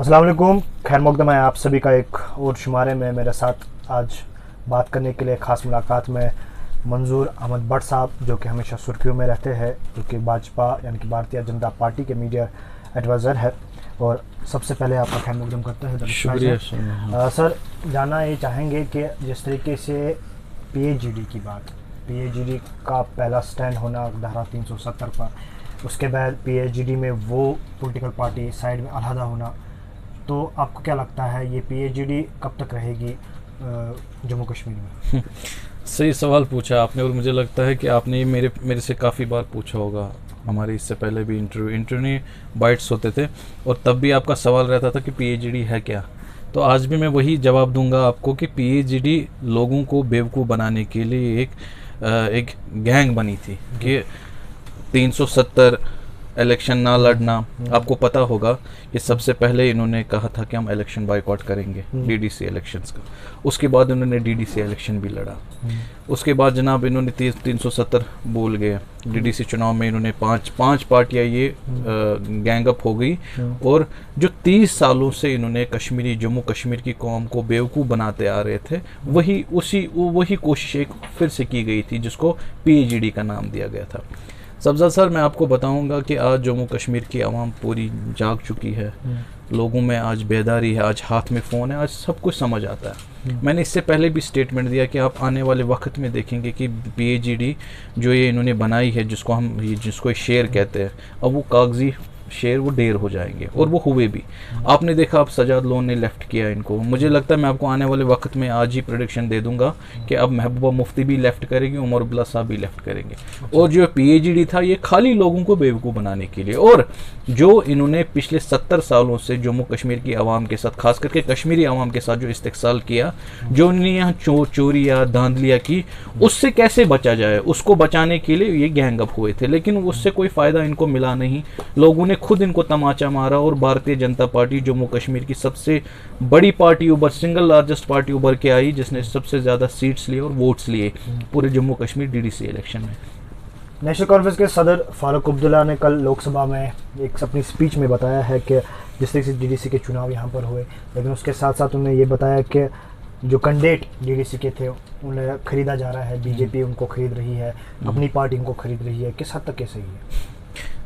अस्सलाम वालेकुम, खैर मकदम है आप सभी का एक और शुमारे में। मेरे साथ आज बात करने के लिए ख़ास मुलाकात में मंजूर अहमद भट्ट साहब, जो कि हमेशा सुर्खियों में रहते हैं, जो कि भाजपा यानी कि भारतीय जनता पार्टी के मीडिया एडवाइज़र है। और सबसे पहले आपका खैर मकदम करते हैं। शुक्रिया सर, जानना ये चाहेंगे कि जिस तरीके से पीएचईडी की बात, पीएचईडी का पहला स्टैंड होना धारा 370 पर, उसके बाद पीएचईडी में वो पॉलिटिकल पार्टी साइड में अलहदा होना, तो आपको क्या लगता है ये पीएचईडी कब तक रहेगी जम्मू कश्मीर में? सही सवाल पूछा आपने, और मुझे लगता है कि आपने ये मेरे से काफ़ी बार पूछा होगा। हमारे इससे पहले भी इंटरव्यू बाइट्स होते थे, और तब भी आपका सवाल रहता था कि पीएचईडी है क्या। तो आज भी मैं वही जवाब दूंगा आपको कि पीएचईडी लोगों को बेवकूफ़ बनाने के लिए एक गैंग बनी थी कि 370 इलेक्शन ना लड़ना। आपको पता होगा कि सबसे पहले इन्होंने कहा था कि हम इलेक्शन बाइकआउट करेंगे, डीडीसी इलेक्शंस का। उसके बाद इन्होंने डीडीसी इलेक्शन भी लड़ा। उसके बाद जनाब इन्होंने 370 बोल गए। डीडीसी चुनाव में इन्होंने पांच पार्टियां ये गैंग अप हो गई, और जो 30 सालों से इन्होंने जम्मू कश्मीर की कौम को बेवकूफ़ बनाते आ रहे थे, वही कोशिश एक फिर से की गई थी, जिसको पीएचईडी का नाम दिया गया था। सब्जा सर, मैं आपको बताऊंगा कि आज जम्मू कश्मीर की आवाम पूरी जाग चुकी है। लोगों में आज बेदारी है, आज हाथ में फ़ोन है, आज सब कुछ समझ आता है। मैंने इससे पहले भी स्टेटमेंट दिया कि आप आने वाले वक्त में देखेंगे कि पीएचईडी जो ये इन्होंने बनाई है, जिसको शेयर कहते हैं, अब वो कागजी शेयर वो ढेर हो जाएंगे, और वो हुए भी। आपने देखा, अब सजाद लोन ने लेफ्ट किया इनको। मुझे लगता है मैं आपको आने वाले वक्त में आज ही प्रेडिक्शन दे दूंगा कि अब महबूबा मुफ्ती भी लेफ्ट करेगी, उमर अब्दुल्ला साहब भी लेफ्ट करेंगे। और जो पीएचईडी था, ये खाली लोगों को बेवकूफ़ बनाने के लिए, और जो इन्होंने पिछले 70 सालों से जम्मू कश्मीर की आवाम के साथ, खास करके कश्मीरी आवाम के साथ जो इस्तेक्साल किया, जो उन्होंने यहाँ चोरी या धांधलियाँ की, उससे कैसे बचा जाए, उसको बचाने के लिए ये गैंग अप हुए थे। लेकिन उससे कोई फ़ायदा इनको मिला नहीं। लोगों ने खुद इनको तमाचा मारा, और भारतीय जनता पार्टी जम्मू कश्मीर की सबसे बड़ी पार्टी उभर, सिंगल लार्जेस्ट पार्टी उभर के आई, जिसने सबसे ज़्यादा सीट्स लिए और वोट्स लिए पूरे जम्मू कश्मीर डीडीसी इलेक्शन में। नेशनल कॉन्फ्रेंस के सदर फारूक अब्दुल्ला ने कल लोकसभा में एक अपनी स्पीच में बताया है कि जिस तरीके से डीडीसी के चुनाव यहाँ पर हुए, लेकिन उसके साथ साथ उन्होंने ये बताया कि जो कैंडिडेट डीडीसी के थे उन्हें खरीदा जा रहा है, बीजेपी उनको खरीद रही है, अपनी पार्टी उनको खरीद रही है। किस हद तक ये सही है?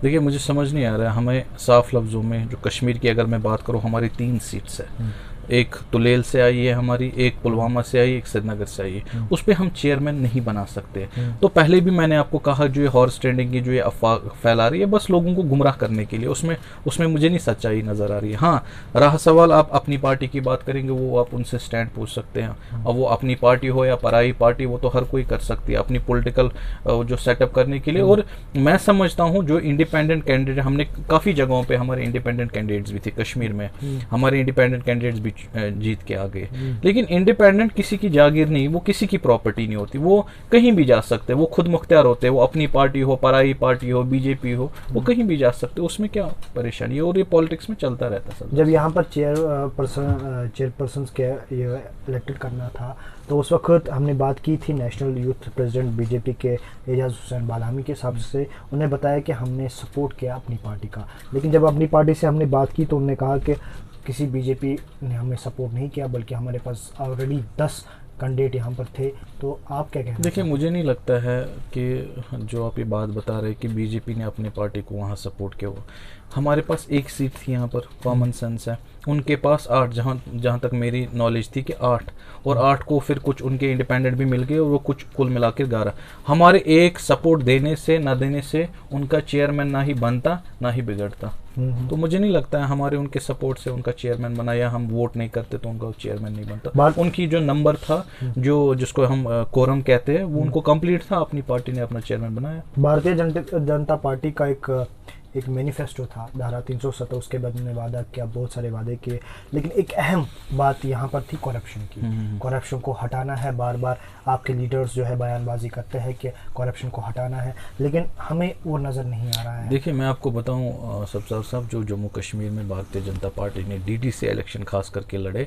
देखिए, मुझे समझ नहीं आ रहा है। हमें साफ लफ्ज़ों में, जो कश्मीर की अगर मैं बात करूँ, हमारी 3 सीट्स है। एक तुलेल से आई है हमारी, एक पुलवामा से आई, एक श्रीनगर से आई है। उस पर हम चेयरमैन नहीं बना सकते। तो पहले भी मैंने आपको कहा, जो ये हॉर्स ट्रेडिंग की जो ये अफवाह फैला रही है, बस लोगों को गुमराह करने के लिए, उसमें मुझे नहीं सच्चाई नज़र आ रही है। हाँ, रहा सवाल आप अपनी पार्टी की बात करेंगे, वो आप उनसे स्टैंड पूछ सकते हैं। अब वो अपनी पार्टी हो या पराई पार्टी, वो तो हर कोई कर सकती है अपनी पॉलिटिकल जो सेटअप करने के लिए। और मैं समझता हूँ जो इंडिपेंडेंट कैंडिडेट, हमने काफ़ी जगहों पर हमारे इंडिपेंडेंट कैंडिडेट्स भी थे कश्मीर में, हमारे इंडिपेंडेंट कैंडिडेट्स भी जीत के आ गए। लेकिन इंडिपेंडेंट किसी की जागीर नहीं, वो किसी की प्रॉपर्टी नहीं होती। वो कहीं भी जा सकते हैं, वो खुद मुख्तियार होते हैं। वो अपनी पार्टी हो, पराई पार्टी हो, बीजेपी हो, वो कहीं भी जा सकते हैं। उसमें क्या परेशानी है? और ये पॉलिटिक्स में चलता रहता है। जब यहाँ पर चेयरपर्सन के इलेक्टेड करना था, तो उस वक्त हमने बात की थी नेशनल यूथ प्रेसिडेंट बीजेपी के एजाज हुसैन बालामी के हिसाब से। उन्हें बताया कि हमने सपोर्ट किया अपनी पार्टी का, लेकिन जब अपनी पार्टी से हमने बात की तो उन्होंने कहा कि किसी बीजेपी ने हमें सपोर्ट नहीं किया, बल्कि हमारे पास ऑलरेडी 10 कैंडिडेट यहाँ पर थे। तो आप क्या कहते हैं? देखिए, मुझे नहीं लगता है कि जो आप ये बात बता रहे हैं कि बीजेपी ने अपनी पार्टी को वहाँ सपोर्ट किया हुआ। हमारे पास एक सीट थी यहाँ पर, कॉमन सेंस है। उनके पास 8, जहाँ तक मेरी नॉलेज थी कि 8, और 8 को फिर कुछ उनके इंडिपेंडेंट भी मिल गए, और वो कुछ कुल मिलाकर 11। हमारे एक सपोर्ट देने से ना देने से उनका चेयरमैन ना ही बनता ना ही बिगड़ता। तो मुझे नहीं लगता है हमारे उनके सपोर्ट से उनका चेयरमैन बना, या हम वोट नहीं करते तो उनका चेयरमैन नहीं बनता। उनकी जो नंबर था, जिसको हम कोरम कहते हैं, वो उनको कंप्लीट था, अपनी पार्टी ने अपना चेयरमैन बनाया। भारतीय जनता पार्टी का एक मैनिफेस्टो था धारा 370, उसके बाद उन्होंने वादा किया, बहुत सारे वादे किए, लेकिन एक अहम बात यहाँ पर थी करप्शन की। करप्शन को हटाना है। बार बार आपके लीडर्स जो है बयानबाजी करते हैं कि करप्शन को हटाना है, लेकिन हमें वो नज़र नहीं आ रहा है। देखिए, मैं आपको बताऊं सब्ज़ार साहब, जो जम्मू कश्मीर में भारतीय जनता पार्टी ने डीडीसी इलेक्शन खास करके लड़े,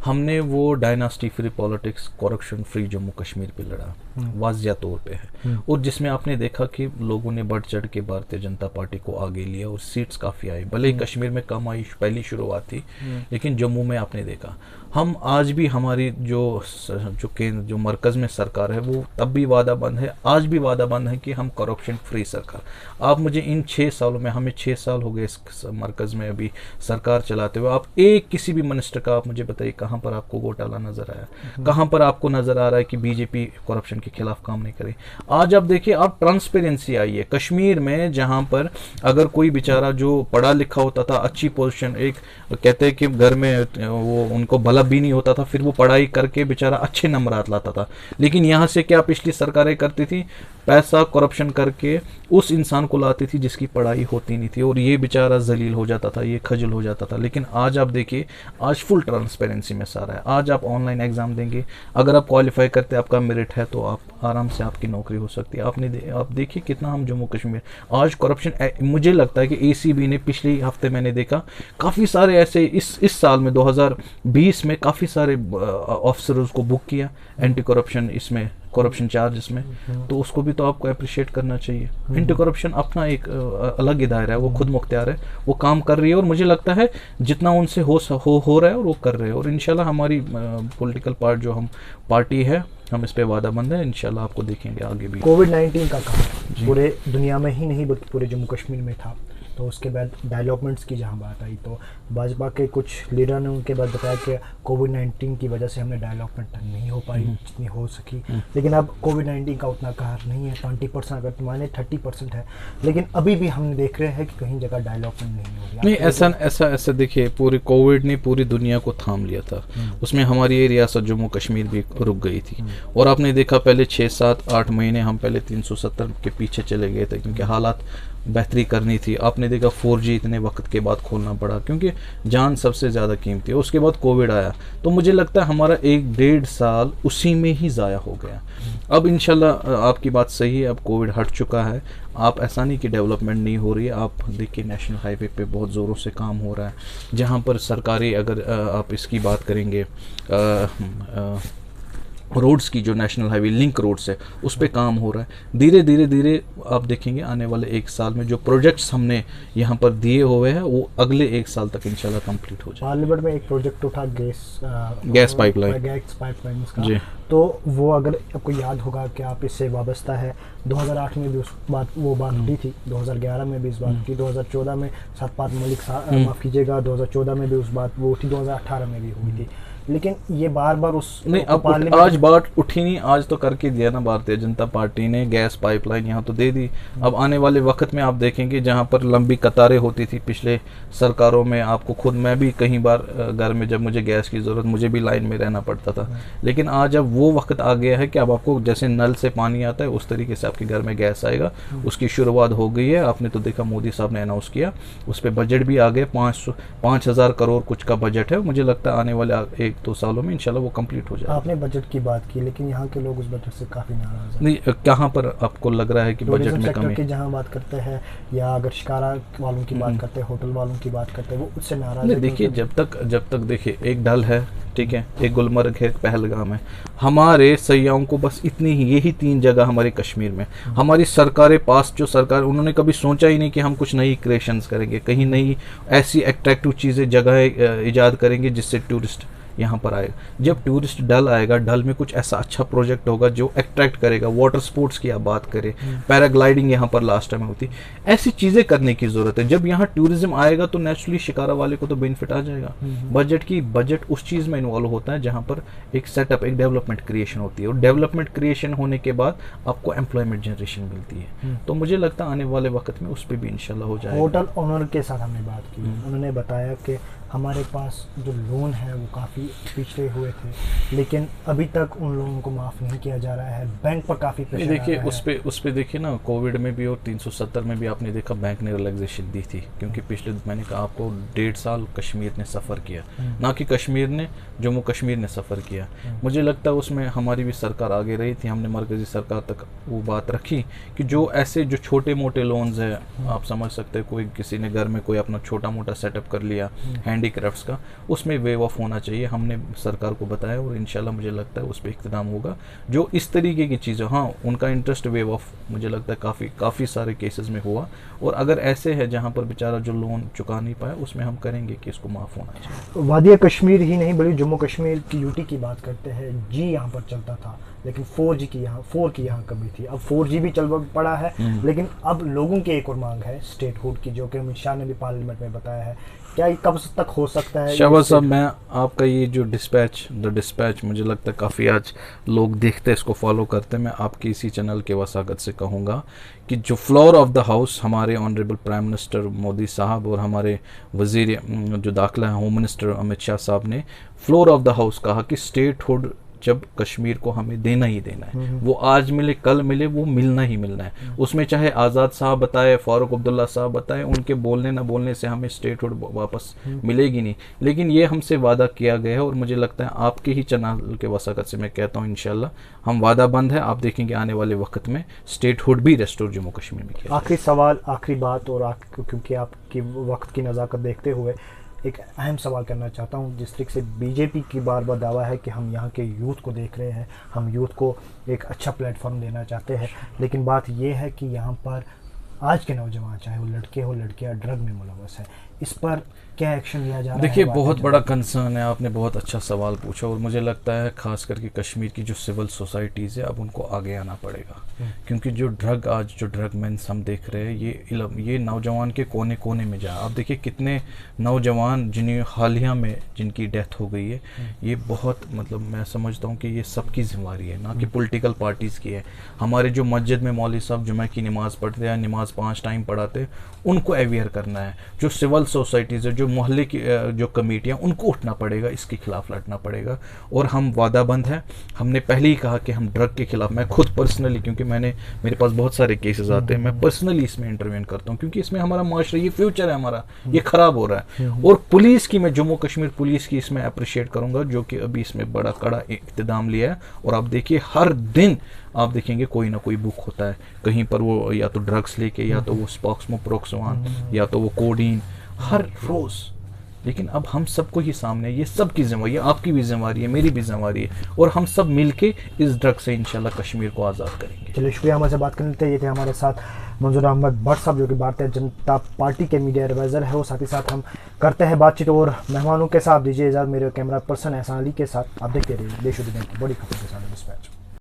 हमने वो dynasty free politics, corruption free Jammu Kashmir पे लड़ा, वाजिया तौर पे है। और जिसमें आपने देखा कि लोगों ने बढ़ चढ़ के भारतीय जनता पार्टी को आगे लिया और सीट्स काफ़ी आई, भले ही कश्मीर में कम आई, पहली शुरुआत थी, लेकिन जम्मू में आपने देखा हम आज भी हमारी जो मरकज़ में सरकार है वो तब भी वादाबंद है, आज भी वादाबंद है कि हम करप्शन फ्री सरकार। आप मुझे इन 6 सालों में, हमें 6 साल हो गए इस मरकज़ में अभी सरकार चलाते हुए, आप एक किसी भी मिनिस्टर का आप मुझे बताइए कहाँ पर आपको घोटाला नज़र आया, कहाँ पर आपको नज़र आ रहा है कि बीजेपी करप्शन के खिलाफ काम नहीं करे। आज आप देखिए, आप ट्रांसपेरेंसी आई है कश्मीर में, जहाँ पर अगर कोई बेचारा जो पढ़ा लिखा होता था, अच्छी पोजीशन, एक कहते हैं कि घर में वो उनको बल्ब भी नहीं होता था, फिर वो पढ़ाई करके बेचारा अच्छे नंबरात लाता था, लेकिन यहाँ से क्या पिछली सरकारें करती थी, पैसा करप्शन करके उस इंसान को लाती थी जिसकी पढ़ाई होती नहीं थी, और ये बेचारा जलील हो जाता था, ये खजल हो जाता था। लेकिन आज आप देखिए, आज फुल ट्रांसपेरेंसी में सारा है। आज आप ऑनलाइन एग्जाम देंगे, अगर आप क्वालिफाई करते हैं, आपका मेरिट है, तो आप आराम से आपकी नौकरी हो सकती है। आप देखिए कितना हम जम्मू कश्मीर आज करप्शन, मुझे लगता है कि ACB ने पिछले हफ्ते मैंने देखा काफ़ी सारे ऐसे इस साल में 2020 में काफ़ी सारे ऑफिसर्स को बुक किया एंटी करप्शन, इसमें करप्शन चार्जेस में, तो उसको भी तो आपको अप्रिशिएट करना चाहिए। एंटी करप्शन अपना एक अलग दायरा है, वो खुद मुख्तियार है, वो काम कर रही है, और मुझे लगता है जितना उनसे हो रहा है और वो कर रहे हैं, और इंशाल्लाह हमारी पॉलिटिकल पार्टी है, हम इस पे वादाबंद है, इंशाल्लाह आपको देखेंगे आगे भी। कोविड-19 का काम पूरे दुनिया में ही नहीं बल्कि पूरे जम्मू कश्मीर में था, तो उसके बाद डेवलपमेंट्स की जहाँ बात आई तो भाजपा के कुछ लीडर ने उनके बाद बताया कि कोविड-19 की वजह से हमने डेवलपमेंट नहीं हो पाई जितनी हो सकी, लेकिन अब कोविड-19 का उतना कहर नहीं है, 20% अगर तुम्हारे 30% है, लेकिन अभी भी हम देख रहे हैं कि कहीं जगह डेवलपमेंट नहीं हो रही। नहीं, ऐसा देखिए, पूरी कोविड ने पूरी दुनिया को थाम लिया था, उसमें हमारी ये रियासत जम्मू कश्मीर भी रुक गई थी, और आपने देखा पहले 6, 7, 8 महीने हम पहले 370 के पीछे चले गए थे, क्योंकि हालात बेहतरी करनी थी। आपने देखा 4G इतने वक्त के बाद खोलना पड़ा, क्योंकि जान सबसे ज़्यादा कीमती है। उसके बाद कोविड आया, तो मुझे लगता है हमारा 1-1.5 साल उसी में ही ज़ाया हो गया। अब इंशाल्लाह आपकी बात सही है, अब कोविड हट चुका है, आप ऐसा नहीं कि डेवलपमेंट नहीं हो रही है। आप देखिए नेशनल हाईवे पे बहुत ज़ोरों से काम हो रहा है, जहाँ पर सरकारी, अगर आप इसकी बात करेंगे रोड्स की, जो नेशनल हाईवे लिंक रोड्स है, उस पे काम हो रहा है। धीरे आप देखेंगे आने वाले 1 साल में जो प्रोजेक्ट्स हमने यहाँ पर दिए हुए हैं वो अगले 1 साल तक इंशाल्लाह कंप्लीट हो जाए। पार्लियामेंट में एक प्रोजेक्ट उठा गैस पाइपलाइन का जी, तो वो अगर आपको याद होगा कि आप इससे वाबस्ता है, 2008 में भी वो बात उठी थी, 2011 में भी इस बात की, 2014 में सतपाल मलिक माफ़ कीजिएगा, 2014 में भी उस बात वो उठी, 2018 में भी हुई थी, लेकिन ये बार उस नहीं, अब आज बात उठी नहीं, आज तो करके दिया ना भारतीय जनता पार्टी ने, गैस पाइपलाइन यहाँ तो दे दी। अब आने वाले वक्त में आप देखेंगे जहाँ पर लंबी कतारें होती थी पिछले सरकारों में, आपको खुद, मैं भी कई बार घर में जब मुझे गैस की ज़रूरत, मुझे भी लाइन में रहना पड़ता था, लेकिन आज अब वो वक्त आ गया है कि अब आपको जैसे नल से पानी आता है उस तरीके से आपके घर में गैस आएगा। उसकी शुरुआत हो गई है, आपने तो देखा मोदी साहब ने अनाउंस किया, उस पर बजट भी आ गए, 5,000 करोड़ कुछ का बजट है। मुझे लगता है आने वाले 1-2 सालों में इंशाल्लाह वो कंप्लीट हो जाए। आपने बजट की बात की, लेकिन यहाँ के लोग उस बजट से काफ़ी नाराज हैं। नहीं, कहाँ पर आपको लग रहा है कि बजट में कमी की जहाँ बात करते हैं, या अगर शिकारा वालों की बात करते हैं, होटल वालों की बात करते हैं, वो उससे नाराज है। देखिए, जब तक देखिए, एक डल है, ठीक है, एक गुलमर्ग है, एक पहलगाम है, हमारे सयाहों को बस इतनी ही, यही 3 जगह हमारे कश्मीर में। हमारी सरकारें पास जो सरकार, उन्होंने कभी सोचा ही नहीं कि हम कुछ नई क्रिएशंस करेंगे, कहीं नई ऐसी एट्रैक्टिव चीज़ें, जगह इजाद करेंगे जिससे टूरिस्ट यहाँ पर आएगा। जब टूरिस्ट डल आएगा, डल में कुछ ऐसा अच्छा प्रोजेक्ट होगा जो अट्रैक्ट करेगा। वाटर स्पोर्ट्स की आप बात करें, पैराग्लाइडिंग यहाँ पर लास्ट टाइम होती, ऐसी चीज़ें करने की ज़रूरत है। जब यहाँ टूरिज्म आएगा तो नेचुरली शिकारा वाले को तो बेनिफिट आ जाएगा। बजट उस चीज़ में इन्वॉल्व होता है जहाँ पर एक सेटअप, एक डेवलपमेंट क्रिएशन होती है, और डेवलपमेंट क्रिएशन होने के बाद आपको एम्प्लॉयमेंट जनरेशन मिलती है। तो मुझे लगता है आने वाले वक्त में उस पर भी इंशाल्लाह हो जाएगा। होटल ओनर के साथ हमने बात की, उन्होंने बताया कि हमारे पास जो लोन है वो काफ़ी पिछड़े हुए थे, लेकिन अभी तक उन लोगों को माफ़ नहीं किया जा रहा है, बैंक पर काफ़ी प्रेशर देखिए उस पे देखिए ना, कोविड में भी और 370 में भी आपने देखा बैंक ने रिलैक्सेशन दी थी, क्योंकि पिछले, मैंने कहा आपको, 1.5 साल कश्मीर ने सफ़र किया, ना कि कश्मीर ने, जम्मू कश्मीर ने सफ़र किया। मुझे लगता है उसमें हमारी भी सरकार आगे रही थी, हमने मरकज़ी सरकार तक वो बात रखी कि जो ऐसे जो छोटे मोटे लोन्स है, आप समझ सकते हैं, कोई किसी ने घर में कोई अपना छोटा मोटा सेटअप कर लिया, हैंडीक्राफ्ट्स का, उसमें वेव ऑफ होना चाहिए। हमने सरकार को बताया और इंशाल्लाह मुझे लगता है उस पर इख्तिदाम होगा। जो इस तरीके की चीज़ें, हाँ उनका इंटरेस्ट वेव ऑफ मुझे लगता है काफ़ी सारे केसेस में हुआ, और अगर ऐसे है जहाँ पर बेचारा जो लोन चुका नहीं पाया उसमें हम करेंगे कि इसको माफ़ होना चाहिए। वादिया कश्मीर ही नहीं बल्कि जम्मू कश्मीर की यूटी की बात करते हैं, जी यहाँ पर चलता था, लेकिन 4G की यहाँ कमी थी। अब 4G भी चल पड़ा है, लेकिन अब लोगों की एक और मांग है स्टेटहुड की, जो कि अमित शाह ने भी पार्लियामेंट में बताया है। क्या ये कब तक हो सकता है? शाबाश साहब, मैं आपका ये जो द डिस्पैच मुझे लगता है काफ़ी आज लोग देखते हैं, इसको फॉलो करते हैं। मैं आपके इसी चैनल के वसाकत से कहूँगा कि जो फ्लोर ऑफ द हाउस हमारे ऑनरेबल प्राइम मिनिस्टर मोदी साहब और हमारे वजीर जो दाखिला है होम मिनिस्टर अमित शाह साहब ने फ्लोर ऑफ द हाउस कहा कि स्टेटहुड जब कश्मीर को हमें देना ही देना है, वो आज मिले कल मिले, वो मिलना ही मिलना है। उसमें चाहे आज़ाद साहब बताए, फारूक अब्दुल्ला साहब बताए, उनके बोलने ना बोलने से हमें स्टेटहुड वापस मिलेगी नहीं, लेकिन ये हमसे वादा किया गया है। और मुझे लगता है आपके ही चैनल के वसाकत से मैं कहता हूँ इंशाल्लाह हम वादा बंद है। आप देखेंगे आने वाले वक्त में स्टेटहुड भी रेस्टोर जम्मू कश्मीर में किया। आखिरी सवाल, आखिरी बात, और क्योंकि आपकी वक्त की नज़ाकत देखते हुए एक अहम सवाल करना चाहता हूँ। जिस तरीके से बीजेपी की बार बार दावा है कि हम यहाँ के यूथ को देख रहे हैं, हम यूथ को एक अच्छा प्लेटफॉर्म देना चाहते हैं, लेकिन बात यह है कि यहाँ पर आज के नौजवान, चाहे वो लड़के हो लड़कियाँ, ड्रग में मुलव्वस है। इस पर क्या एक्शन लिया जा रहा है? देखिए, बहुत बड़ा कंसर्न है, आपने बहुत अच्छा सवाल पूछा, और मुझे लगता है खास करके कश्मीर की जो सिविल सोसाइटीज़ है अब उनको आगे आना पड़ेगा, क्योंकि जो ड्रग मेंस हम देख रहे हैं ये नौजवान के कोने कोने में जा। आप देखिए कितने नौजवान जिन्हें हालिया में जिनकी डेथ हो गई है, ये बहुत मतलब मैं समझता हूँ कि ये सबकी जिम्मेवारी है, ना कि पॉलिटिकल पार्टीज़ की है। हमारे जो मस्जिद में मौलवी साहब जुमे की नमाज़ पढ़ते हैं, नमाज 5 टाइम पढ़ाते, उनको अवेयर करना है। जो सिविल सोसाइटीज़ है, जो मोहल्ले की जो कमेटियाँ, उनको उठना पड़ेगा, इसके खिलाफ लड़ना पड़ेगा। और हम वादाबंद हैं। हमने पहले ही कहा कि हम ड्रग के खिलाफ, मैं खुद पर्सनली, क्योंकि मेरे पास बहुत सारे केसेस आते हैं, मैं पर्सनली इसमें इंटरवेन करता हूँ, क्योंकि इसमें हमारा माशरा, ये फ्यूचर है हमारा, ये ख़राब हो रहा है। और पुलिस की, मैं जम्मू कश्मीर पुलिस की इसमें अप्रिशिएट करूँगा, जो कि अभी इसमें बड़ा कड़ा इक़्तिदाम लिया है। और आप देखिए हर दिन आप देखेंगे कोई ना कोई बुक होता है कहीं पर, वो या तो ड्रग्स लेके, या तो वो स्पॉक्समोप्रोक्सवान, या तो वो कोडीन, हर रोज़। लेकिन अब हम सबको ही सामने, ये सबकी जिम्मेवारी है, आपकी भी जिम्मेवारी है, मेरी भी जिम्मेवारी है, और हम सब मिलके इस ड्रग से इंशाल्लाह कश्मीर को आज़ाद करेंगे। चलिए, शुक्रिया हमारे से बात करने के लिए। ये थे हमारे साथ मंजूर अहमद भट्ट साहब, जो कि भारतीय जनता पार्टी के मीडिया एडवाइज़र है। और साथ ही साथ हम करते हैं बातचीत और मेहमानों के साथ। दीजिए इजाज़त मेरे कैमरा पर्सन एहसान अली के साथ। आप देखते रहिए देश और दुनिया की बड़ी खबरों के साथ।